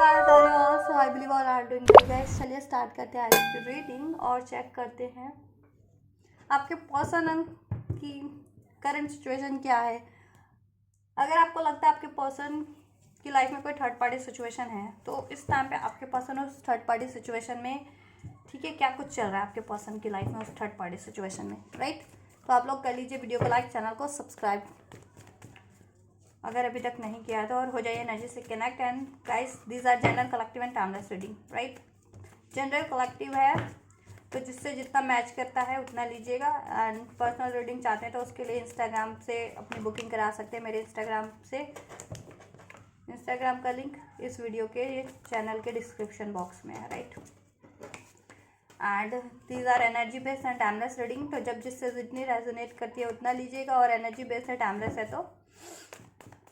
guys, are you all? So I believe all are doing good guys. चलिए start करते हैं आज की रीडिंग और चेक करते हैं आपके पर्सन की करंट सिचुएशन क्या है। अगर आपको लगता है आपके पर्सन की लाइफ में कोई थर्ड पार्टी सिचुएशन है तो इस टाइम पे आपके पर्सन उस थर्ड पार्टी सिचुएशन में, ठीक है, क्या कुछ चल रहा है आपके पर्सन की लाइफ में उस थर्ड पार्टी सिचुएशन में, राइट। तो आप लोग कर लीजिए वीडियो को लाइक, चैनल को सब्सक्राइब अगर अभी तक नहीं किया तो, और हो जाइए एनर्जी से connect. And guys, these are general, collective and timeless reading, right. General collective है तो जिससे जितना मैच करता है उतना लीजिएगा। एंड पर्सनल रीडिंग चाहते हैं तो उसके लिए इंस्टाग्राम से अपनी बुकिंग करा सकते हैं, मेरे इंस्टाग्राम का लिंक इस वीडियो के चैनल के डिस्क्रिप्शन बॉक्स में है, right. And these are energy based and timeless reading, तो जब जिससे जितनी रेजोनेट करती है उतना लीजिएगा। और एनर्जी बेस्ड है, टाइमलेस है, तो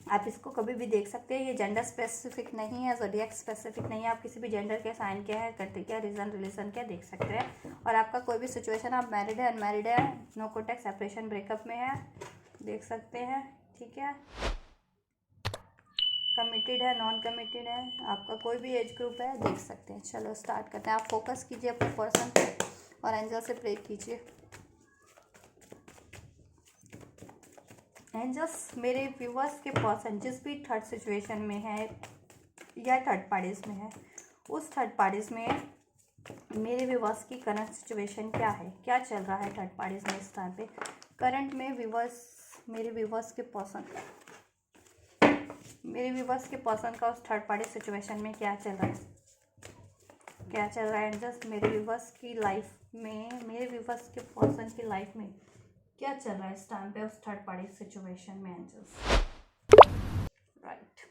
आप इसको कभी भी देख सकते हैं। ये जेंडर स्पेसिफिक नहीं है, ज़ोडिएक स्पेसिफिक नहीं है। आप किसी भी जेंडर के, साइन क्या है, करते क्या, रीजन रिलेशन क्या देख सकते हैं। और आपका कोई भी सिचुएशन, आप मैरिड है, अनमैरिड है, नो कॉन्टैक्ट, सेपरेशन, ब्रेकअप में है, देख सकते हैं, ठीक है। कमिटेड है, नॉन कमिटेड है, आपका कोई भी एज ग्रुप है, देख सकते हैं। चलो स्टार्ट करते हैं। आप फोकस कीजिए अपने पर्सन पे और एंजल से प्रे कीजिए। एंजल्स, मेरे व्यूवर्स के पर्सन जिस भी थर्ड सिचुएशन में है या थर्ड पार्टीज में है, उस थर्ड पार्टीज में मेरे व्यूवर्स की करंट सिचुएशन क्या है, क्या चल रहा है थर्ड पार्टीज में इस टाइम पे। करंट में मेरे व्यूवर्स के पर्सन का उस थर्ड पार्टी सिचुएशन में क्या चल रहा है, क्या चल रहा है एंजल्स मेरे व्यूवर्स की लाइफ में, मेरे व्यूवर्स के पर्सन की लाइफ में क्या चल रहा है इस टाइम पे उस थर्ड पार्टी सिचुएशन में एंजल्स, राइट।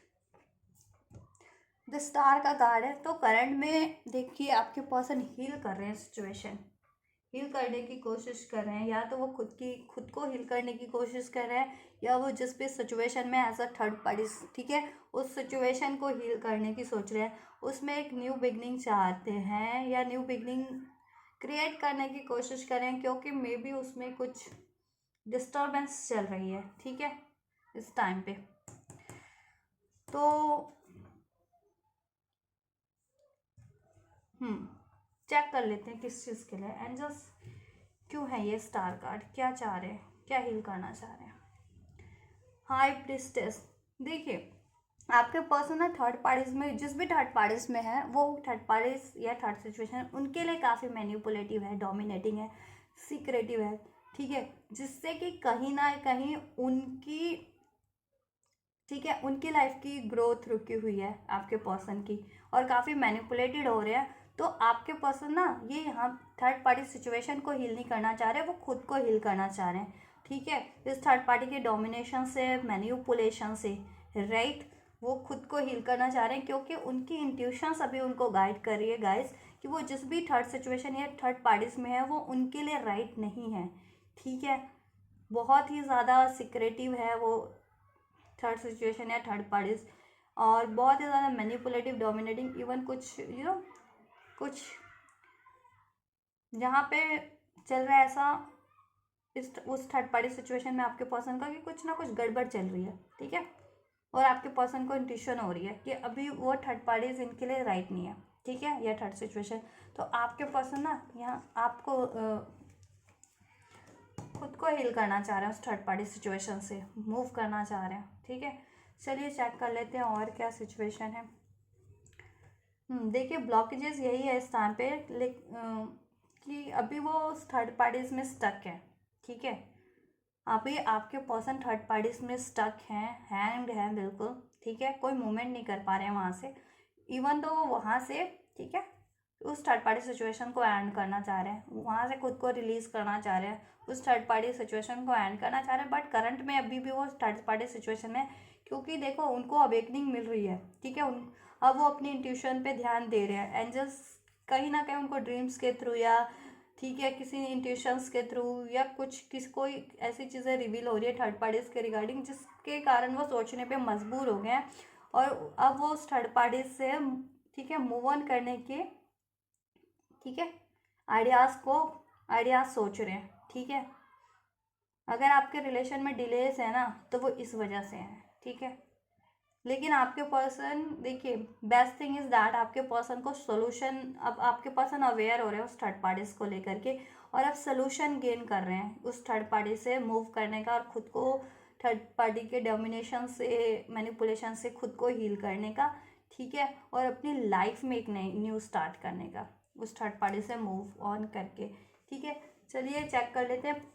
द स्टार का कार्ड है। तो करंट में देखिए आपके पर्सन हील कर रहे हैं, सिचुएशन हील करने की कोशिश कर रहे हैं, या तो वो खुद को हील करने की कोशिश कर रहे हैं, या वो जिस भी सिचुएशन में एज अ थर्ड पार्टी, ठीक है, उस सिचुएशन को हील करने की सोच रहे हैं, उसमें एक न्यू बिगनिंग चाहते हैं या न्यू बिगनिंग क्रिएट करने की कोशिश कर रहे हैं, क्योंकि मे बी उसमें कुछ डिस्टर्बेंस चल रही है, ठीक है, इस टाइम पे। तो चेक कर लेते हैं किस चीज़ के लिए एंजल्स क्यों है ये स्टार कार्ड, क्या चाह रहे हैं, क्या हील करना चाह रहे हैं। हाई प्रिस्टेस, देखिए आपके पर्सन ना थर्ड पार्टीज में, जिस भी थर्ड पार्टीज में है, वो थर्ड पार्टीज या थर्ड सिचुएशन उनके लिए काफ़ी मैनिपुलेटिव है, डोमिनेटिंग है, सीक्रेटिव है, ठीक है, जिससे कि कहीं ना कहीं उनकी, ठीक है, उनकी लाइफ की ग्रोथ रुकी हुई है आपके पर्सन की, और काफ़ी मैनिपुलेटेड हो रहे हैं। तो आपके पर्सन ना ये यहाँ थर्ड पार्टी सिचुएशन को हील नहीं करना चाह रहे, वो खुद को हील करना चाह रहे हैं, ठीक है, इस थर्ड पार्टी के डोमिनेशन से, मैनिपुलेशन से, राइट। वो खुद को हील करना चाह रहे हैं क्योंकि उनकी इंट्यूशंस अभी उनको गाइड कर रही है गाइस, कि वो जिस भी थर्ड सिचुएशन या थर्ड पार्टीज में है वो उनके लिए राइट नहीं है, ठीक है। बहुत ही ज़्यादा सिक्रेटिव है वो थर्ड सिचुएशन या थर्ड पार्टीज, और बहुत ही ज़्यादा मैनिपुलेटिव, डोमिनेटिंग, इवन कुछ कुछ जहाँ पे चल रहा है ऐसा उस थर्ड पार्टी सिचुएशन में आपके पर्सन का, कि कुछ ना कुछ गड़बड़ चल रही है, ठीक है, और आपके पर्सन को इंट्यूशन हो रही है कि अभी वो थर्ड पार्टीज इनके लिए राइट नहीं है, ठीक है, या थर्ड सिचुएशन। तो आपके पर्सन ना यहाँ आपको खुद को हील करना चाह रहे हैं, उस थर्ड पार्टी सिचुएशन से मूव करना चाह रहे हैं, ठीक है। चलिए चेक कर लेते हैं और क्या सिचुएशन है। देखिए ब्लॉकेजेस यही है इस टाइम पे, कि अभी वो उस थर्ड पार्टीज में स्टक है, ठीक है, अभी आपके पर्सन थर्ड पार्टीज में स्टक हैं, हैंग्ड है बिल्कुल, ठीक है, कोई मूवमेंट नहीं कर पा रहे हैं वहाँ से, इवन तो वो वहाँ से, ठीक है, उस थर्ड पार्टी सिचुएशन को एंड करना चाह रहे हैं, वहाँ से खुद को रिलीज करना चाह रहे हैं, उस थर्ड पार्टी सिचुएशन को एंड करना चाह रहे हैं। बट करंट में अभी भी वो थर्ड पार्टी सिचुएशन है, क्योंकि देखो उनको अवेकनिंग मिल रही है, ठीक है, अब वो अपनी इंट्यूशन पे ध्यान दे रहे हैं। एंजल्स कहीं ना कहीं उनको ड्रीम्स के थ्रू, या ठीक है किसी इंट्यूशंस के थ्रू, या कोई ऐसी चीज़ें रिवील हो रही है थर्ड पार्टीज के रिगार्डिंग, जिसके कारण वो सोचने पे मजबूर हो गए हैं, और अब वो उस थर्ड पार्टी से, ठीक है, मूव ऑन करने के, ठीक है, आइडियाज़ सोच रहे हैं, ठीक है। अगर आपके रिलेशन में डिलेस है ना तो वो इस वजह से है, ठीक है, लेकिन आपके पर्सन, देखिए बेस्ट थिंग इज दैट आपके पर्सन को सोल्यूशन, अब आपके पर्सन अवेयर हो रहे हैं उस थर्ड पार्टीज को लेकर के, और अब सोल्यूशन गेन कर रहे हैं उस थर्ड पार्टी से मूव करने का, और खुद को थर्ड पार्टी के डोमिनेशन से, मैनिपुलेशन से खुद को हील करने का, ठीक है, और अपनी लाइफ में एक नई न्यू स्टार्ट करने का उस थर्ड पार्टी से मूव ऑन करके, ठीक है। चलिए चेक कर लेते हैं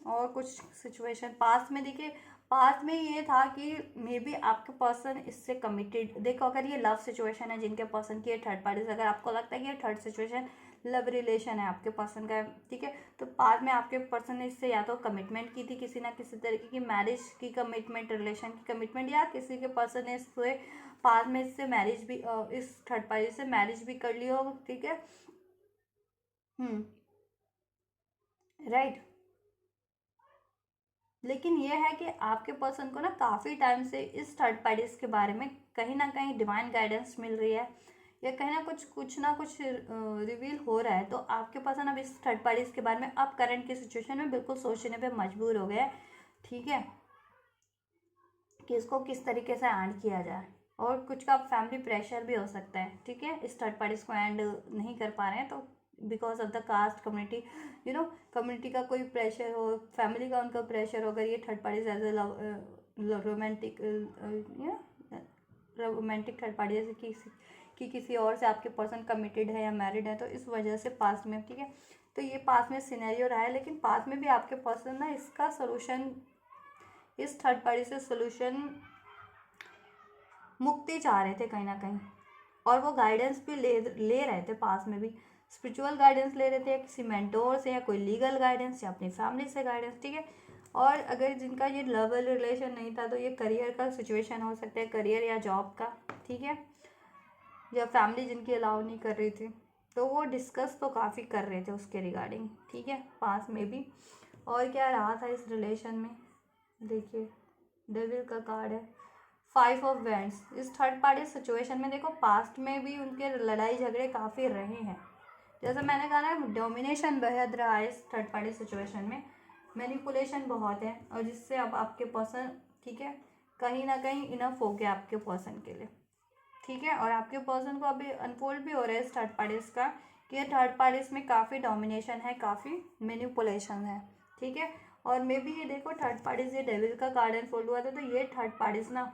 और कुछ सिचुएशन पास्ट में। देखिए पास्ट में ये था कि मे बी आपके पर्सन इससे कमिटेड, देखो अगर ये लव सिचुएशन है जिनके पर्सन की, ये थर्ड पार्टी से अगर आपको लगता है कि ये थर्ड सिचुएशन लव रिलेशन है आपके पर्सन का, ठीक है, तो पास्ट में आपके पर्सन ने इससे या तो कमिटमेंट की थी, किसी ना किसी तरीके की मैरिज की कमिटमेंट, रिलेशन की कमिटमेंट, या किसी के पर्सन ने इससे पास्ट में इससे मैरिज भी, इस थर्ड पार्टी से मैरिज भी कर ली हो, ठीक है। राइट। लेकिन ये है कि आपके पर्सन को ना काफ़ी टाइम से इस थर्ड पार्टीज के बारे में कहीं ना कहीं डिवाइन गाइडेंस मिल रही है, या कहीं ना कुछ रिवील हो रहा है, तो आपके पर्सन अब इस थर्ड पार्टीज के बारे में अब करंट की सिचुएशन में बिल्कुल सोचने पे मजबूर हो गया है, ठीक है, कि इसको किस तरीके से एंड किया जाए। और कुछ का फैमिली प्रेशर भी हो सकता है, ठीक है, इस थर्ड पार्टीज को एंड नहीं कर पा रहे हैं तो because of the cast community, community का कोई प्रेशर हो, फैमिली का उनका प्रेशर हो, अगर ये third parties as a romantic romantic third party जैसे किसी और से आपके पर्सन कमिटेड है या मैरिड है, तो इस वजह से पास में, ठीक है, तो ये पास में सिनेरियो रहा है। लेकिन पास में भी आपके पर्सन ना इसका सोल्यूशन, इस थर्ड पार्टी से सोल्यूशन, मुक्ति चाह रहे थे कहीं ना कहीं, और वो गाइडेंस भी ले रहे थे, पास में भी स्पिरिचुअल गाइडेंस ले रहे थे, किसी मेंटोर से, या कोई लीगल गाइडेंस, या अपनी फैमिली से गाइडेंस, ठीक है। और अगर जिनका ये लव रिलेशन नहीं था तो ये करियर का सिचुएशन हो सकता है, करियर या जॉब का, ठीक है, या फैमिली जिनकी अलाउ नहीं कर रही थी, तो वो डिस्कस तो काफ़ी कर रहे थे उसके रिगार्डिंग, ठीक है, पास में भी। और क्या रहा था इस रिलेशन में, देखिए डेविल का कार्ड है, 5 ऑफ वैंड्स। इस थर्ड पार्टी सिचुएशन में देखो पास्ट में भी उनके लड़ाई झगड़े काफ़ी रहे हैं, जैसे मैंने कहा ना डोमिनेशन बेहद रहा है इस थर्ड पार्टी सिचुएशन में, मैनिपुलेशन बहुत है, और जिससे अब आपके पर्सन, ठीक है, कहीं ना कहीं इनफ हो गया आपके पर्सन के लिए, ठीक है। और आपके पर्सन को अभी अनफोल्ड भी हो रहा है इस थर्ड पार्टीज का, कि ये थर्ड पार्टीज में काफ़ी डोमिनेशन है, काफ़ी मैनिपुलेशन है, ठीक है। और मे बी ये देखो थर्ड पार्टीज, ये डेविल का कार्ड अनफोल्ड हुआ था, तो ये थर्ड पार्टीज ना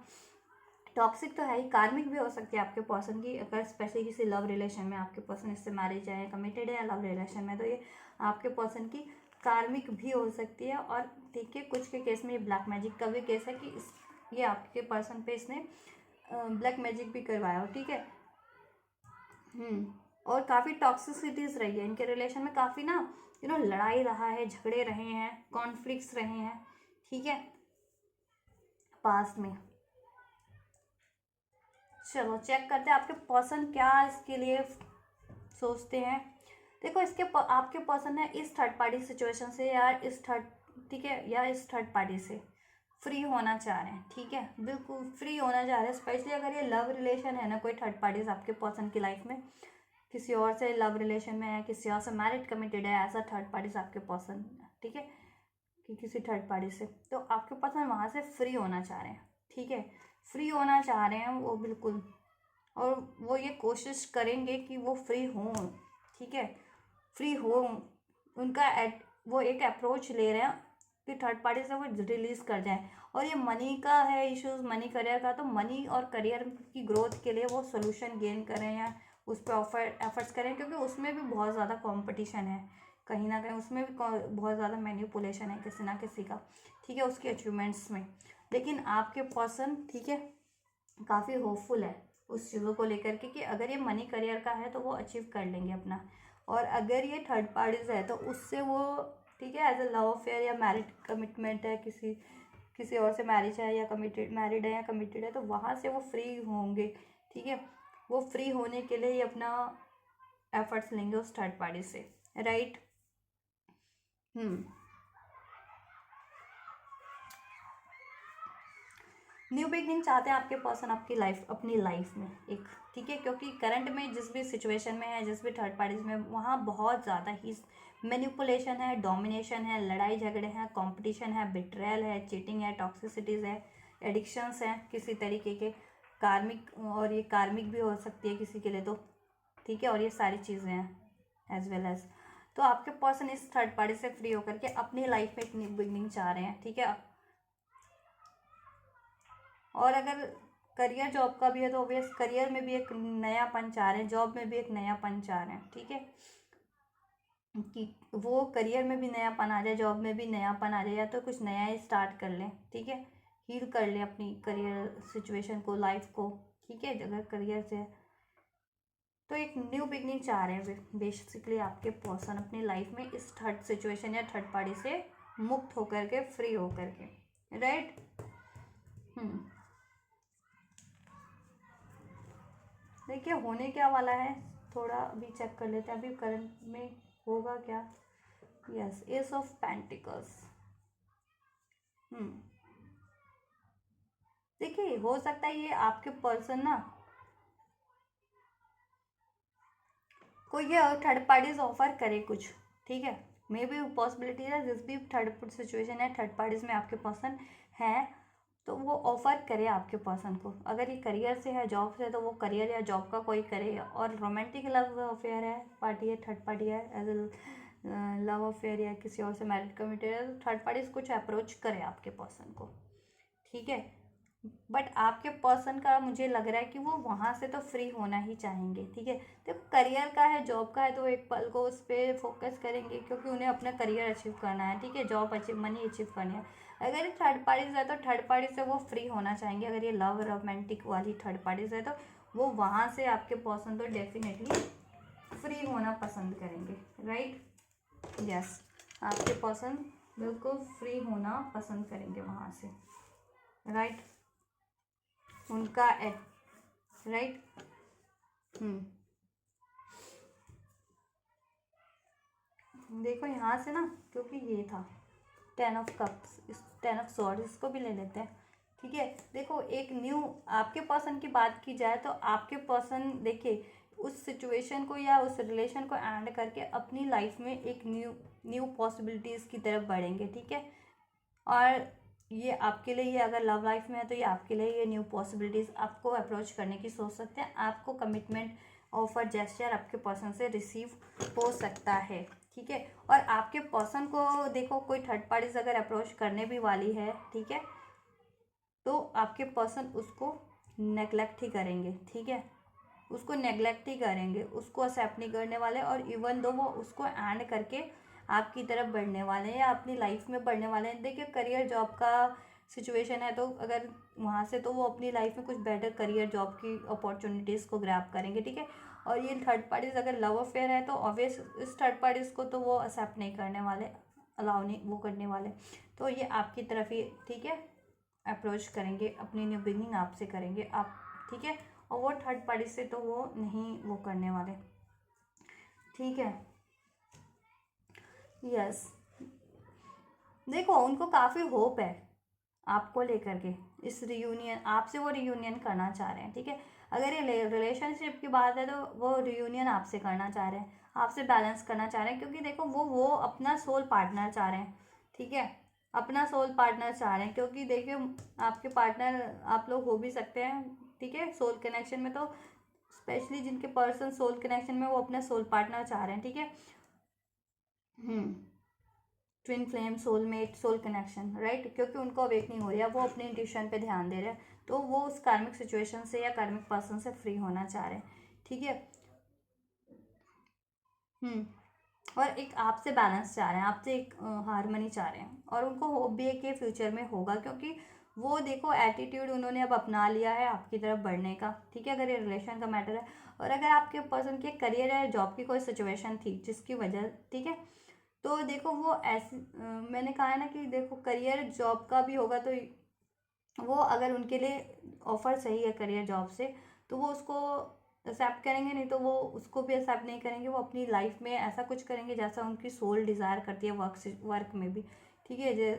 टॉक्सिक तो है ही, कार्मिक भी हो सकती है आपके पर्सन की, अगर स्पेशली किसी लव रिलेशन में आपके पर्सन इससे मैरिज है, कमिटेड है या लव रिलेशन में, तो ये आपके पर्सन की कार्मिक भी हो सकती है। और देखिए कुछ के केस में ये ब्लैक मैजिक का भी केस है कि ये आपके पर्सन पे इसने ब्लैक मैजिक भी करवाया हो, ठीक है। और काफ़ी टॉक्सिसिटीज रही है इनके रिलेशन में, काफ़ी ना लड़ाई रहा है, झगड़े रहे हैं, कॉन्फ्लिक्ट्स रहे हैं, ठीक है, पास्ट में। चलो चेक करते हैं आपके पर्सन क्या इसके लिए सोचते हैं। देखो आपके पर्सन है इस थर्ड पार्टी सिचुएशन से, या इस थर्ड, ठीक है, या इस थर्ड पार्टी से फ्री होना चाह रहे हैं, ठीक है, बिल्कुल फ्री होना चाह रहे हैं। स्पेशली अगर ये लव रिलेशन है ना, कोई थर्ड पार्टीज आपके पर्सन की लाइफ में किसी और से लव रिलेशन में है, किसी और से मैरिड कमिटेड है, ऐसा थर्ड पार्टीज आपके पर्सन, ठीक है, कि किसी थर्ड पार्टी से, तो आपके पर्सन वहाँ से फ्री होना चाह रहे हैं, ठीक है, फ्री होना चाह रहे हैं वो बिल्कुल, और वो ये कोशिश करेंगे कि वो फ्री हों, ठीक है, फ्री हो, उनका वो एक अप्रोच ले रहे हैं कि थर्ड पार्टी से वो रिलीज़ कर जाए। और ये मनी का है इश्यूज, मनी करियर का, तो मनी और करियर की ग्रोथ के लिए वो सोल्यूशन गेन करें या उस पर एफर्ट्स करें, क्योंकि उसमें भी बहुत ज़्यादा कंपटीशन है, कहीं ना कहीं उसमें भी बहुत ज़्यादा मैनिपुलेशन है किसी ना किसी का, ठीक है, उसके अचीवमेंट्स में। लेकिन आपके पर्सन, ठीक है, काफ़ी होपफुल है उस चीज़ों को लेकर के कि अगर ये मनी करियर का है तो वो अचीव कर लेंगे अपना, और अगर ये थर्ड पार्टीज है तो उससे वो, ठीक है, एज अ लव अफेयर या मैरिड कमिटमेंट है, किसी और से मैरिज है, या मैरिड है या कमिटेड है, तो वहाँ से वो फ्री होंगे, ठीक है, वो फ्री होने के लिए ये अपना एफर्ट्स लेंगे उस थर्ड पार्टी से, राइट। न्यू बिगनिंग चाहते हैं आपके पर्सन आपकी लाइफ, अपनी लाइफ में एक, ठीक है, क्योंकि करंट में जिस भी सिचुएशन में है, जिस भी थर्ड पार्टीज में, वहाँ बहुत ज़्यादा ही मैनिपुलेशन है, डोमिनेशन है, लड़ाई झगड़े हैं, कंपटीशन है, बिट्रेयल है, चीटिंग है, टॉक्सिसिटीज़ है, एडिक्शंस हैं किसी तरीके के, कार्मिक, और ये कार्मिक भी हो सकती है किसी के लिए, तो ठीक है। और ये सारी चीज़ें हैं एज वेल एज, तो आपके पर्सन इस थर्ड पार्टी से फ्री होकर के अपनी लाइफ में एक न्यू बिगनिंग चाह रहे हैं, ठीक है। और अगर करियर जॉब का भी है तो ऑब्वियस करियर में भी एक नयापन चाह रहे हैं, जॉब में भी एक नयापन चाह रहे हैं, ठीक है, कि वो करियर में भी नयापन आ जाए, जॉब में भी नयापन आ जाए, या तो कुछ नया ही स्टार्ट कर लें, ठीक है, हील कर लें अपनी करियर सिचुएशन को, लाइफ को, ठीक है। अगर करियर से तो एक न्यू बिगनिंग चाह रहे हैं बेसिकली आपके पर्सन अपनी लाइफ में इस थर्ड सिचुएशन या थर्ड पार्टी से मुक्त होकर के, फ्री होकर के, राइट। देखिए होने क्या वाला है, थोड़ा अभी चेक कर लेते हैं अभी करंट में होगा क्या। Yes, S of pentacles. देखिए हो सकता है ये आपके पर्सन ना कोई ये थर्ड पार्टीज ऑफर करे कुछ, ठीक है, मे बी पॉसिबिलिटी है जिस भी थर्ड सिचुएशन है, थर्ड पार्टीज में आपके पर्सन है, तो वो ऑफर करे आपके पर्सन को। अगर ये करियर से है, जॉब से, तो वो करियर या जॉब का कोई करे, और रोमांटिक लव अफेयर है, पार्टी है, थर्ड पार्टी है, एज ए लव अफेयर या किसी और से मैरिड कमिटेड है, तो थर्ड पार्टीज कुछ अप्रोच करे आपके पर्सन को, ठीक है। बट आपके पर्सन का मुझे लग रहा है कि वो वहाँ से तो फ्री होना ही चाहेंगे, ठीक है। देखो करियर का है, जॉब का है, तो एक पल को उस पर फोकस करेंगे क्योंकि उन्हें अपना करियर अचीव करना है, ठीक है, जॉब अचीव, मनी अचीव करनी है। अगर ये थर्ड पार्टीज है तो थर्ड पार्टी से वो फ्री होना चाहेंगे। अगर ये लव रोमांटिक वाली थर्ड पार्टीज है तो वो वहाँ से आपके पर्सन तो डेफिनेटली फ्री होना पसंद करेंगे, राइट। यस, आपके पर्सन बिल्कुल फ्री होना पसंद करेंगे वहाँ से, राइट। उनका राइट। देखो यहाँ से ना, क्योंकि ये था 10 ऑफ कप्स, इस 10 ऑफ सॉर्ड्स, इसको भी ले लेते हैं, ठीक है। देखो एक न्यू आपके पर्सन की बात की जाए तो आपके पर्सन देखिए उस सिचुएशन को या उस रिलेशन को एंड करके अपनी लाइफ में एक न्यू पॉसिबिलिटीज़ की तरफ बढ़ेंगे, ठीक है। और ये आपके लिए, ये अगर लव लाइफ में है तो ये आपके लिए ये न्यू पॉसिबिलिटीज़ आपको अप्रोच करने की सोच सकते हैं। आपको कमिटमेंट ऑफर जेस्चर आपके पर्सन से रिसीव हो सकता है, ठीक है। और आपके पर्सन को देखो कोई थर्ड पार्टीज अगर अप्रोच करने भी वाली है, ठीक है, तो आपके पर्सन उसको नेग्लेक्ट ही करेंगे, ठीक है, उसको नेग्लेक्ट ही करेंगे, उसको एक्सेप्ट नहीं करने वाले। और इवन दो वो उसको एंड करके आपकी तरफ बढ़ने वाले हैं या अपनी लाइफ में बढ़ने वाले हैं। देखिए करियर जॉब का सिचुएशन है तो अगर वहाँ से तो वो अपनी लाइफ में कुछ बेटर करियर जॉब की अपॉर्चुनिटीज़ को ग्रैब करेंगे, ठीक है। और ये थर्ड पार्टीज अगर लव अफेयर है तो ऑब्वियस इस थर्ड पार्टीज को तो वो एक्सेप्ट नहीं करने वाले, अलाउ नहीं वो करने वाले, तो ये आपकी तरफ ही, ठीक है, अप्रोच करेंगे, अपनी न्यू बिगनिंग आपसे करेंगे आप, ठीक है। और वो थर्ड पार्टी से तो वो नहीं वो करने वाले, ठीक है। यस, देखो उनको काफ़ी होप है आपको लेकर के, इस रियूनियन आपसे वो रियूनियन करना चाह रहे हैं, ठीक है। अगर ये रिलेशनशिप की बात है तो वो रियूनियन आपसे करना चाह रहे हैं, आपसे बैलेंस करना चाह रहे हैं, क्योंकि देखो वो अपना सोल पार्टनर चाह रहे हैं, ठीक है, अपना सोल पार्टनर चाह रहे हैं। क्योंकि देखिए आपके पार्टनर आप लोग हो भी सकते हैं, ठीक है, सोल कनेक्शन में, तो स्पेशली जिनके पर्सन सोल कनेक्शन में वो अपना सोल पार्टनर चाह रहे हैं, ठीक है। Twin flame, soulmate, soul connection, right, क्योंकि उनको अवेकनिंग हो रही है, वो अपने इंट्यूशन पे ध्यान दे रहे हैं, तो वो उस कार्मिक सिचुएशन से या कार्मिक पर्सन से फ्री होना चाह रहे हैं, ठीक है। और एक आपसे बैलेंस चाह रहे हैं, आपसे एक हारमनी चाह रहे हैं, और उनको होप भी है कि फ्यूचर में होगा, क्योंकि वो देखो एटीट्यूड उन्होंने अब अपना लिया है आपकी तरफ बढ़ने का, ठीक है, अगर ये रिलेशन का मैटर है। और अगर आपके पर्सन के करियर या जॉब की कोई सिचुएशन थी जिसकी वजह, ठीक है, तो देखो वो ऐसे मैंने कहा है ना कि देखो करियर जॉब का भी होगा, तो वो अगर उनके लिए ऑफर सही है करियर जॉब से तो वो उसको एक्सेप्ट करेंगे, नहीं तो वो उसको भी एक्सेप्ट नहीं करेंगे। वो अपनी लाइफ में ऐसा कुछ करेंगे जैसा उनकी सोल डिज़ायर करती है, वर्क में भी, ठीक है, जो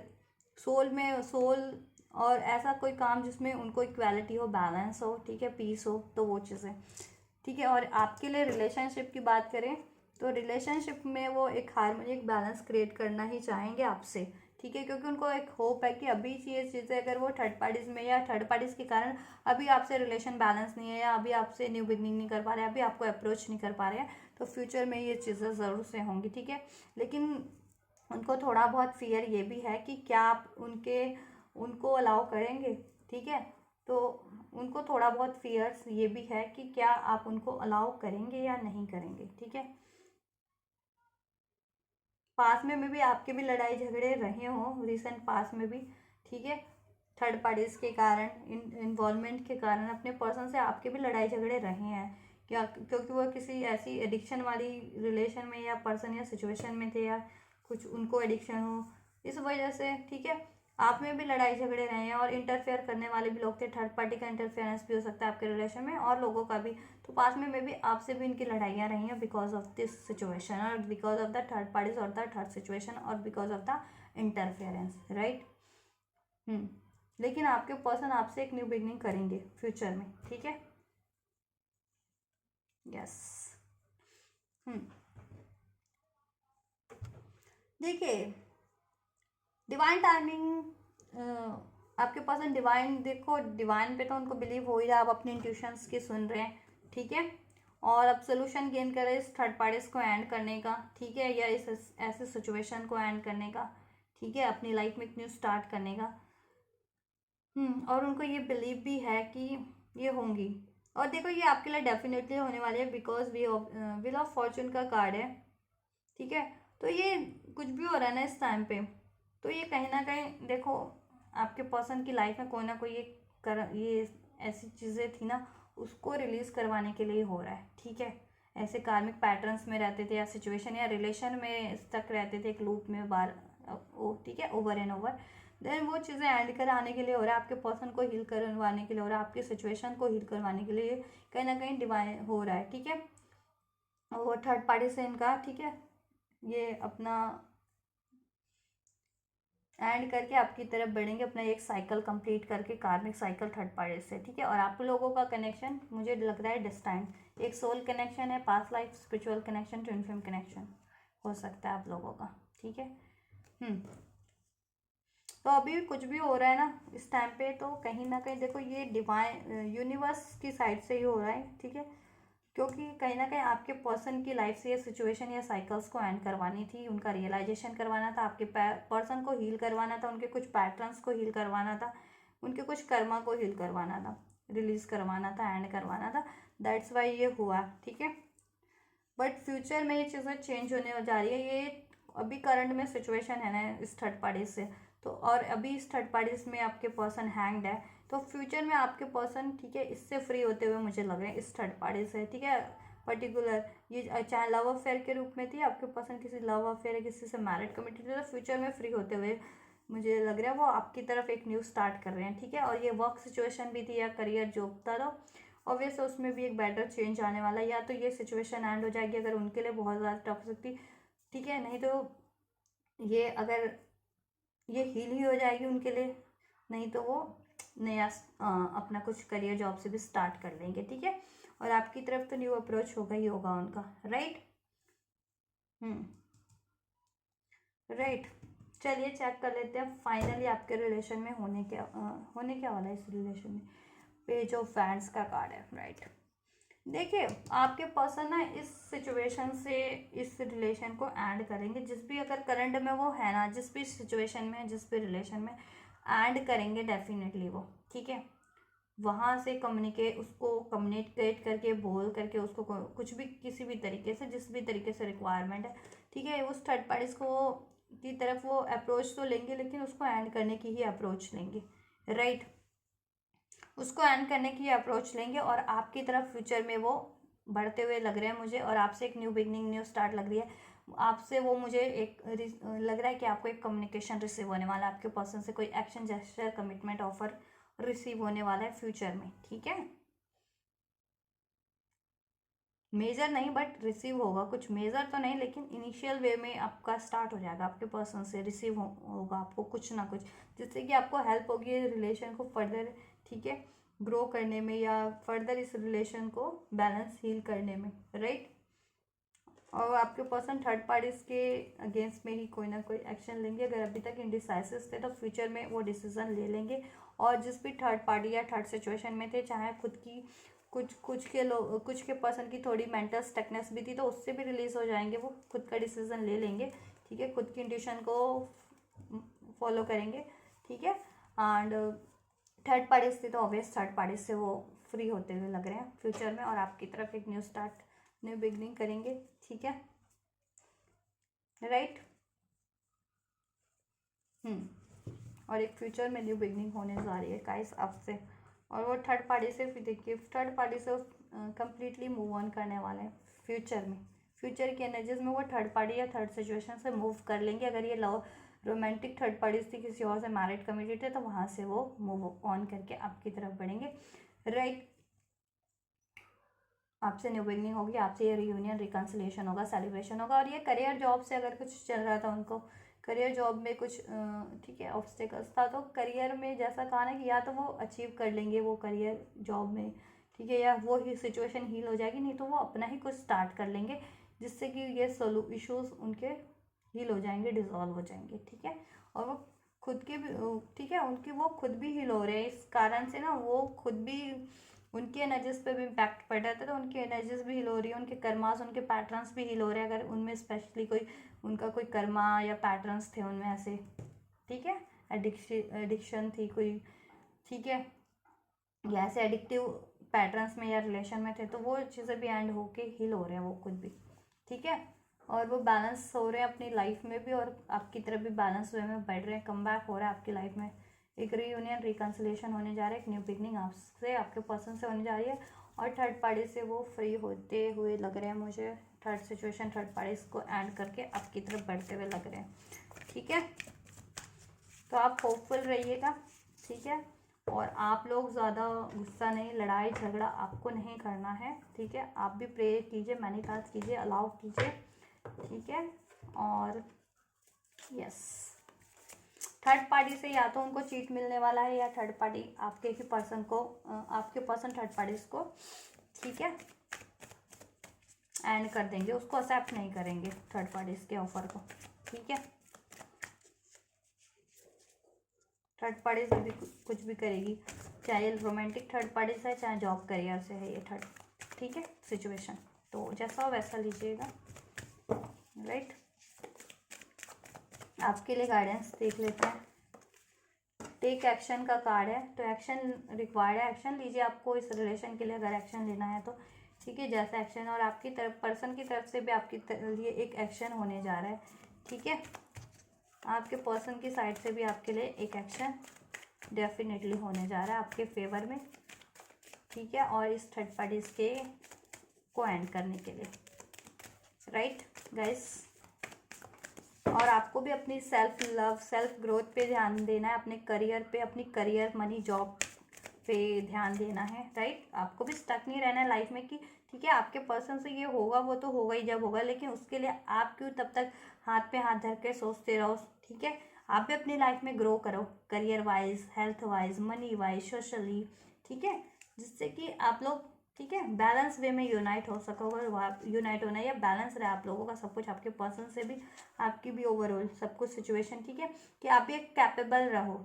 सोल में सोल, और ऐसा कोई काम जिसमें उनको इक्वालिटी हो, बैलेंस हो, ठीक है, पीस हो, तो वो चीज़ें, ठीक है। और आपके लिए रिलेशनशिप की बात करें तो रिलेशनशिप में वो एक हार्मनी, एक बैलेंस क्रिएट करना ही चाहेंगे आपसे, ठीक है, क्योंकि उनको एक होप है कि अभी ये चीज़ें अगर वो थर्ड पार्टीज में या थर्ड पार्टीज के कारण अभी आपसे रिलेशन बैलेंस नहीं है या अभी आपसे न्यू बिगनिंग नहीं कर पा रहे हैं, अभी आपको अप्रोच नहीं कर पा रहे हैं, तो फ्यूचर में ये चीज़ें ज़रूर से होंगी। ठीक है, लेकिन उनको थोड़ा बहुत फियर ये भी है कि क्या आप उनको अलाउ करेंगे। ठीक है, तो उनको थोड़ा बहुत फियर्स ये भी है कि क्या आप उनको अलाउ करेंगे या नहीं करेंगे। ठीक है, पास में भी आपके भी लड़ाई झगड़े रहे हों रिसेंट पास में भी। ठीक है, थर्ड पार्टीज के कारण इन्वॉल्वमेंट के कारण अपने पर्सन से आपके भी लड़ाई झगड़े रहे हैं क्या, क्योंकि वो किसी ऐसी एडिक्शन वाली रिलेशन में या पर्सन या सिचुएशन में थे या कुछ उनको एडिक्शन हो, इस वजह से। ठीक है, आप में भी लड़ाई झगड़े रहे हैं और इंटरफेयर करने वाले भी लोग थे, थर्ड पार्टी का इंटरफेरेंस भी हो सकता है आपके रिलेशन में और लोगों का भी। तो पास में भी आपसे भी इनकी लड़ाइयाँ रही हैं बिकॉज ऑफ दिस सिचुएशन और because of the third parties और द थर्ड सिचुएशन और because of the interference, right. लेकिन आपके पर्सन आपसे एक न्यू बिगनिंग करेंगे फ्यूचर में। ठीक है, यस। देखिए, डिवाइन टाइमिंग, आपके पर्सन डिवाइन, देखो डिवाइन पे तो उनको बिलीव हो ही रहा है, आप अपनी इंट्यूशंस की सुन रहे हैं। ठीक है, और अब सोल्यूशन गेन करें इस थर्ड पार्टीज को एंड करने का। ठीक है, या इस ऐसे सिचुएशन को एंड करने का। ठीक है, अपनी लाइफ में एक न्यू स्टार्ट करने का। और उनको ये बिलीव भी है कि ये होंगी, और देखो ये आपके लिए डेफिनेटली होने वाली है बिकॉज व्हील ऑफ फॉर्चून का कार्ड है। ठीक है, तो ये कुछ भी हो रहा है ना इस टाइम पे, तो ये कहीं ना कहीं देखो आपके पर्सन की लाइफ में कोई ना कोई ये ऐसी चीज़ें थी ना, उसको रिलीज करवाने के लिए हो रहा है। ठीक है, ऐसे कार्मिक पैटर्न्स में रहते थे या सिचुएशन या रिलेशन में तक रहते थे एक लूप में बार। ठीक है, ओवर एंड ओवर, देन वो चीज़ें एंड कराने के लिए हो रहा है, आपके पर्सन को हील करवाने के लिए हो रहा है, आपकी सिचुएशन को हील करवाने के लिए कहीं ना कहीं डिवाइन हो रहा है। ठीक है, वो थर्ड पार्टी से इनका, ठीक है, ये अपना एंड करके आपकी तरफ बढ़ेंगे, अपना एक साइकिल कंप्लीट करके, कार्मिक साइकिल थर्ड पार्टी से। ठीक है, और आप लोगों का कनेक्शन मुझे लग रहा है डिस्टेंट, एक सोल कनेक्शन है, past life spiritual connection, twin flame connection हो सकता है आप लोगों का। ठीक है, तो अभी कुछ भी हो रहा है ना इस टाइम पे, तो कहीं ना कहीं देखो ये डिवाइन यूनिवर्स की साइड से ही हो रहा है। ठीक है, क्योंकि कहीं ना कहीं आपके पर्सन की लाइफ से ये सिचुएशन या साइकिल्स को एंड करवानी थी, उनका रियलाइजेशन करवाना था, आपके पर्सन को हील करवाना था, उनके कुछ पैटर्न्स को हील करवाना था, उनके कुछ कर्मा को हील करवाना था, रिलीज करवाना था, एंड करवाना था। दैट्स वाई ये हुआ। ठीक है, बट फ्यूचर में ये चीज़ें चेंज होने जा रही है। ये अभी करंट में सिचुएशन है ना इस थर्ड पार्टी से, तो और अभी इस थर्ड पार्टी में आपके पर्सन हैंग्ड है, तो फ्यूचर में आपके पर्सन, ठीक है, इससे फ्री होते हुए मुझे लग रहे हैं इस थर्ड पार्टी से। ठीक है, पर्टिकुलर ये चाहे लव अफेयर के रूप में थी, आपके पर्सन किसी लव अफेयर है, किसी से मैरिड कमिटेड थे, तो फ्यूचर में फ्री होते हुए मुझे लग रहा है वो आपकी तरफ एक न्यू स्टार्ट कर रहे हैं। ठीक है, और ये वर्क सिचुएशन भी थी या करियर जॉब था, तो ऑब्वियस उसमें भी एक बेटर चेंज आने वाला है, या तो ये सिचुएशन एंड हो जाएगी अगर उनके लिए बहुत ज़्यादा टफ सकती। ठीक है, नहीं तो ये अगर ये हील ही हो जाएगी उनके लिए, नहीं तो वो नया अपना कुछ करियर जॉब से भी स्टार्ट कर लेंगे। ठीक है, और आपकी तरफ तो न्यू अप्रोच होगा ही होगा उनका, राइट। राइट, चलिए चेक कर लेते हैं फाइनली आपके रिलेशन में होने क्या वाला है इस रिलेशन में। पेज ऑफ फैंस का कार्ड है, राइट। देखिए, आपके पर्सन ना इस सिचुएशन से इस रिलेशन को एंड करेंगे, जिस भी अगर करंट में वो है ना, जिस भी सिचुएशन में, जिस भी रिलेशन में एंड करेंगे डेफिनेटली वो। ठीक है, वहाँ से उसको कम्युनिकेट करके, बोल करके, उसको कुछ भी किसी भी तरीके से, जिस भी तरीके से रिक्वायरमेंट है। ठीक है, उस थर्ड पार्टीज को की तरफ वो अप्रोच तो लेंगे, लेकिन उसको एंड करने की ही अप्रोच लेंगे, राइट। उसको एंड करने की अप्रोच लेंगे और आपकी तरफ फ्यूचर में वो बढ़ते हुए लग रहे हैं मुझे, और आपसे एक न्यू बिगनिंग, न्यू स्टार्ट लग रही है आपसे। वो मुझे एक लग रहा है कि आपको एक कम्युनिकेशन रिसीव होने वाला है, आपके पर्सन से कोई action, gesture, commitment, offer receive होने वाला है फ्यूचर में। ठीक है, मेजर नहीं बट रिसीव होगा, कुछ मेजर तो नहीं, लेकिन इनिशियल वे में आपका स्टार्ट हो जाएगा, आपके पर्सन से रिसीव होगा आपको कुछ ना कुछ, जिससे कि आपको हेल्प होगी रिलेशन को फर्दर, ठीक है, ग्रो करने में, या फर्दर इस रिलेशन को बैलेंस हील करने में, राइट। और आपके पर्सन थर्ड पार्टीज के अगेंस्ट में ही कोई ना कोई एक्शन लेंगे। अगर अभी तक इंडिसाइसिव थे तो फ्यूचर में वो डिसीजन ले लेंगे। और जिस भी थर्ड पार्टी या थर्ड सिचुएशन में थे, चाहे खुद की कुछ के पर्सन की थोड़ी मेंटल स्टकनेस भी थी, तो उससे भी रिलीज हो जाएंगे, वो खुद का डिसीजन ले लेंगे। ठीक है, खुद की इंट्यूशन को फॉलो करेंगे। ठीक है, एंड थर्ड पार्टीज थी तो ऑब्वियस थर्ड पार्टी से वो फ्री होते हुए लग रहे हैं फ्यूचर में, और आपकी तरफ एक न्यू स्टार्ट, न्यू बिगनिंग करेंगे। ठीक है, राइट। और एक फ्यूचर में न्यू बिगनिंग होने जा रही है गाइस आपसे। और वो थर्ड पार्टी से फिर देखिए, थर्ड पार्टी से कंप्लीटली मूव ऑन करने वाले हैं फ्यूचर में। फ्यूचर की एनर्जीज में वो थर्ड पार्टी या थर्ड सिचुएशन से मूव कर लेंगे। अगर ये लव रोमांटिक थर्ड पार्टीज थी, किसी और से मैरिड कमिटेड थे, तो वहाँ से वो मूव ऑन करके आपकी तरफ बढ़ेंगे, राइट। आपसे न्यू बिगनिंग होगी, आपसे ये रियूनियन रिकन्सिलेशन होगा, सेलिब्रेशन होगा। और ये करियर जॉब से अगर कुछ चल रहा था उनको, करियर जॉब में कुछ ठीक है ऑब्स्टेकल्स था, तो करियर में जैसा कहा ना कि या तो वो अचीव कर लेंगे वो करियर जॉब में, ठीक है, या वो ही सिचुएशन हील हो जाएगी, नहीं तो वो अपना ही कुछ स्टार्ट कर लेंगे, जिससे कि ये इश्यूज उनके हील हो जाएंगे, डिजॉल्व हो जाएंगे। ठीक है, और वो खुद के भी ठीक है, उनकी वो खुद भी हील हो रहे हैं, इस कारण से ना वो खुद भी, उनकी एनर्जीज पे भी इम्पैक्ट पड़ रहा था, तो उनकी एनर्जीज भी हील हो रही है, उनके कर्मास, उनके पैटर्न्स भी हील हो रहे हैं, अगर उनमें स्पेशली कोई उनका कोई कर्मा या पैटर्न्स थे उनमें ऐसे, ठीक है, एडिक्शन थी कोई, ठीक है, या ऐसे एडिक्टिव पैटर्न्स में या रिलेशन में थे, तो वो चीज़ें भी एंड होके हील हो रहे हैं वो खुद भी। ठीक है, और वो बैलेंस हो रहे हैं अपनी लाइफ में भी, और आपकी तरफ भी बैलेंस वे में बढ़ रहे हैं, कम बैक हो रहा है आपकी लाइफ में, एक रीयूनियन रिकन्सिलेशन होने जा रहा है, एक न्यू बिगनिंग आपसे, आपके पर्सन से होने जा रही है, और थर्ड पार्टी से वो फ्री होते हुए लग रहे हैं मुझे। थर्ड सिचुएशन थर्ड पार्टीज को एंड करके आपकी तरफ बढ़ते हुए लग रहे हैं। ठीक है, तो आप होपफुल रहिएगा। ठीक है, और आप लोग ज़्यादा गुस्सा नहीं, लड़ाई झगड़ा आपको नहीं करना है। ठीक है, आप भी प्रे कीजिए, मैनिफेस्ट कीजिए, अलाउ कीजिए। ठीक है, और यस, थर्ड पार्टी से या तो उनको चीट मिलने वाला है, या थर्ड पार्टी आपके ही पर्सन को, आपके पर्सन थर्ड पार्टीज को, ठीक है, एंड कर देंगे, उसको एक्सेप्ट नहीं करेंगे थर्ड पार्टीज के ऑफर को। ठीक है, थर्ड पार्टी से भी कुछ भी करेगी, चाहे रोमांटिक थर्ड पार्टी से है, चाहे जॉब करियर से है ये थर्ड, ठीक है, सिचुएशन, तो जैसा हो वैसा लीजिएगा, राइट। आपके लिए गाइडेंस देख लेते हैं। टेक एक्शन का कार्ड है, तो एक्शन रिक्वायर्ड है, एक्शन लीजिए आपको इस रिलेशन के लिए, अगर एक्शन लेना है तो। ठीक है, जैसा एक्शन, और आपकी तरफ पर्सन की तरफ से भी आपके लिए एक एक्शन होने जा रहा है। ठीक है, आपके पर्सन की साइड से भी आपके लिए एक एक्शन डेफिनेटली होने जा रहा है आपके फेवर में। ठीक है, और इस थर्ड पार्टीज के को एंड करने के लिए, राइट गाइस। और आपको भी अपनी सेल्फ लव, सेल्फ ग्रोथ पे ध्यान देना है, अपने करियर पे, अपनी करियर, मनी, जॉब पे ध्यान देना है, राइट। आपको भी स्टक नहीं रहना है लाइफ में कि ठीक है आपके पर्सन से ये होगा, वो तो होगा ही जब होगा, लेकिन उसके लिए आप क्यों तब तक हाथ पे हाथ धर के सोचते रहो। ठीक है, आप भी अपनी लाइफ में ग्रो करो, career wise, health wise, money wise, socially. ठीक है, जिससे कि आप लोग, ठीक है, बैलेंस वे में यूनाइट हो सकोगे। यूनाइट होना या बैलेंस रहे आप लोगों का सब कुछ, आपके पर्सन से भी, आपकी भी ओवरऑल सब कुछ सिचुएशन। ठीक है, कि आप भी एक कैपेबल रहो।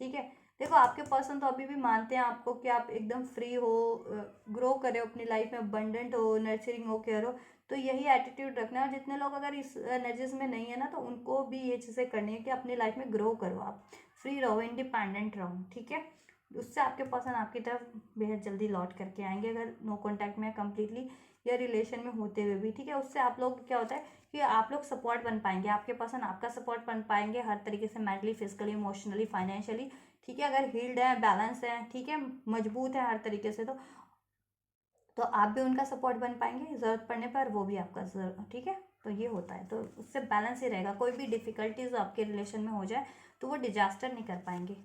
ठीक है, देखो आपके पर्सन तो अभी भी मानते हैं आपको कि आप एकदम फ्री हो, ग्रो करे अपनी लाइफ में, अबंडेंट हो, नर्चरिंग हो, केयर हो, तो यही एटीट्यूड रखना है। और जितने लोग अगर इस एनर्जीज में नहीं है ना, तो उनको भी ये चीज़ें करनी है कि अपनी लाइफ में ग्रो करो, आप फ्री रहो, इंडिपेंडेंट रहो। ठीक है, उससे आपके पर्सन आपकी तरफ बेहद जल्दी लौट करके आएंगे, अगर नो कॉन्टैक्ट में कम्प्लीटली या रिलेशन में होते हुए भी। ठीक है, उससे आप लोग क्या होता है कि आप लोग सपोर्ट बन पाएंगे, आपके पर्सन आपका सपोर्ट बन पाएंगे हर तरीके से, मेंटली, फिजिकली, इमोशनली, फाइनेंशियली। ठीक है, अगर हील्ड है, बैलेंस है, ठीक है, मजबूत है हर तरीके से, तो आप भी उनका सपोर्ट बन पाएंगे, ज़रूरत पड़ने पर वो भी आपका ठीक है, तो ये होता है, तो उससे बैलेंस ही रहेगा। कोई भी डिफिकल्टीज आपके रिलेशन में हो जाए तो वो डिजास्टर नहीं कर पाएंगे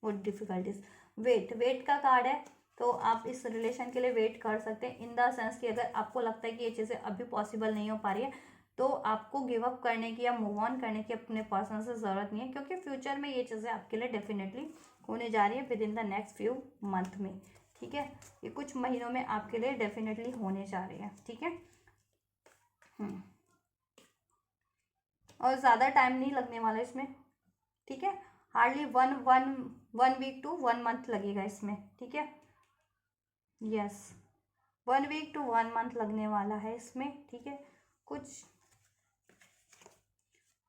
वो डिफिकल्टीज। वेट का कार्ड है, तो आप इस रिलेशन के लिए वेट कर सकते हैं, इन द सेंस कि अगर आपको लगता है कि ये चीज़ें अभी पॉसिबल नहीं हो पा रही है, तो आपको गिव अप करने की या मूव ऑन करने की अपने पर्सन से ज़रूरत नहीं है, क्योंकि फ्यूचर में ये चीज़ें आपके लिए डेफिनेटली होने जा रही है with in the next few month में। ठीक है, ये कुछ महीनों में आपके लिए डेफिनेटली होने जा रही है। ठीक है, और ज़्यादा टाइम नहीं लगने वाला इसमें, ठीक है। Hardly one week to 1 month लगेगा इसमें, ठीक है। यस, 1 वीक टू 1 मंथ लगने वाला है इसमें, ठीक है। कुछ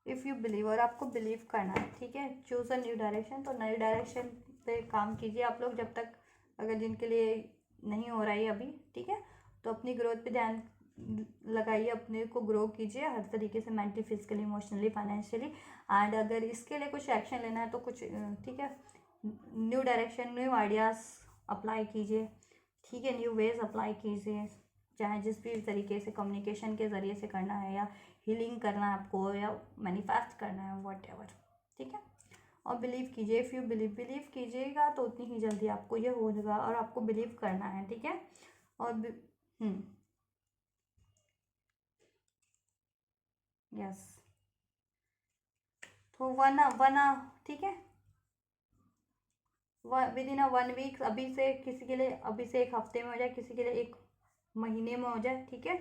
इफ़ यू बिलीव, और आपको बिलीव करना है, ठीक है। चूज़ अ न्यू डायरेक्शन, तो नई डायरेक्शन पे काम कीजिए आप लोग जब तक, अगर जिनके लिए नहीं हो रहा है अभी, ठीक है, तो अपनी ग्रोथ पे ध्यान लगाइए, अपने को ग्रो कीजिए हर तरीके से, mentally, physically, emotionally, financially. And अगर इसके लिए कुछ एक्शन लेना है तो कुछ, ठीक है, new direction, new ideas apply कीजिए, ठीक है, न्यू वेज अप्लाई कीजिए, चाहे जिस भी तरीके से, कम्युनिकेशन के ज़रिए से करना है, या हीलिंग करना है आपको, या मैनिफेस्ट करना है, व्हाटएवर, ठीक है। और बिलीव कीजिए, इफ़ यू बिलीव कीजिएगा तो उतनी ही जल्दी आपको ये होगा, और आपको बिलीव करना है, ठीक है। और यस, तो ठीक है, विद इन 1 वीक, अभी से किसी के लिए, अभी से 1 हफ्ते में हो जाए, किसी के लिए 1 महीने में हो जाए, ठीक है।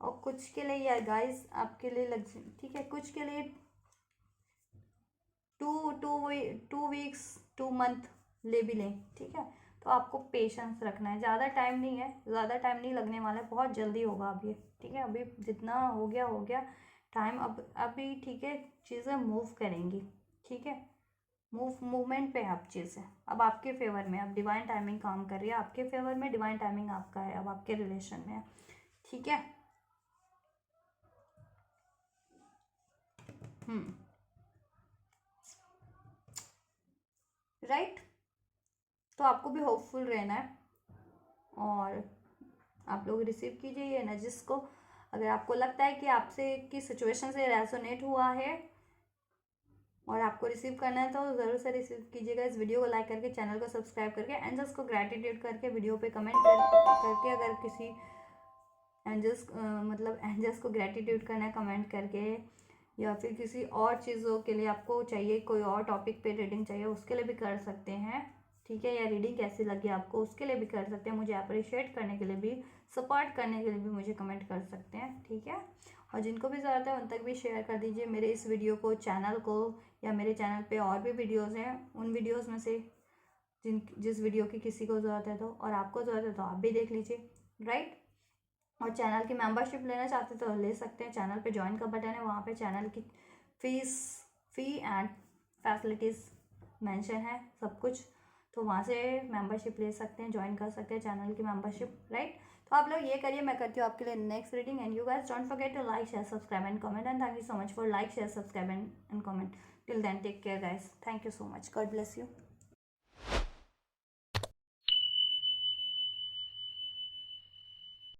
और कुछ के लिए यार गाइस, आपके लिए लग, ठीक है, कुछ के लिए 2 वीक्स 2 मंथ ले भी लें, ठीक है। तो आपको पेशेंस रखना है, ज़्यादा टाइम नहीं है, ज़्यादा टाइम नहीं लगने वाला है, बहुत जल्दी होगा अब ये, ठीक है। अभी जितना हो गया टाइम, अब अभी, ठीक है, चीज़ें मूव करेंगी, ठीक है। मूवमेंट पे आप चीज़ें अब आपके फेवर में, अब डिवाइन टाइमिंग काम कर रही है आपके फेवर में, डिवाइन टाइमिंग आपका है, अब आपके रिलेशन में है, ठीक है। राइट, तो आपको भी होपफुल रहना है, और आप लोग रिसीव कीजिए ये एनर्जीज को। अगर आपको लगता है कि आपसे की सिचुएशन से रेजोनेट हुआ है और आपको रिसीव करना है, तो ज़रूर से रिसीव कीजिएगा। इस वीडियो को लाइक करके, चैनल को सब्सक्राइब करके, एंजल्स को ग्रैटिट्यूड करके, वीडियो पे कमेंट करके, अगर किसी एंजल्स, मतलब एंजल्स को ग्रैटिट्यूड करना है कमेंट करके, या फिर किसी और चीज़ों के लिए आपको चाहिए, कोई और टॉपिक पे रीडिंग चाहिए, उसके लिए भी कर सकते हैं, ठीक है। या रीडिंग कैसी लगी आपको, उसके लिए भी कर सकते हैं, मुझे अप्रिशिएट करने के लिए भी, सपोर्ट करने के लिए भी मुझे कमेंट कर सकते हैं, ठीक है। और जिनको भी ज़रूरत है उन तक भी शेयर कर दीजिए मेरे इस वीडियो को, चैनल को, या मेरे चैनल पे और भी वीडियोज़ हैं, उन वीडियोज़ में से जिस वीडियो की किसी को ज़रूरत है, तो और आपको ज़रूरत है तो आप भी देख लीजिए, राइट। और चैनल की मेंबरशिप लेना चाहते तो ले सकते हैं, चैनल पे ज्वाइन का बटन है, वहाँ पे चैनल की फी एंड फैसिलिटीज़ मेंशन है, सब कुछ, तो वहाँ से मेंबरशिप ले सकते हैं, ज्वाइन कर सकते हैं चैनल की मेंबरशिप, राइट। तो आप लोग ये करिए, मैं करती हूँ आपके लिए next reading. And you guys don't forget to like, share, subscribe and comment, and thank you so much for like, share, subscribe and comment. Till then take care guys, thank you so much, God bless you.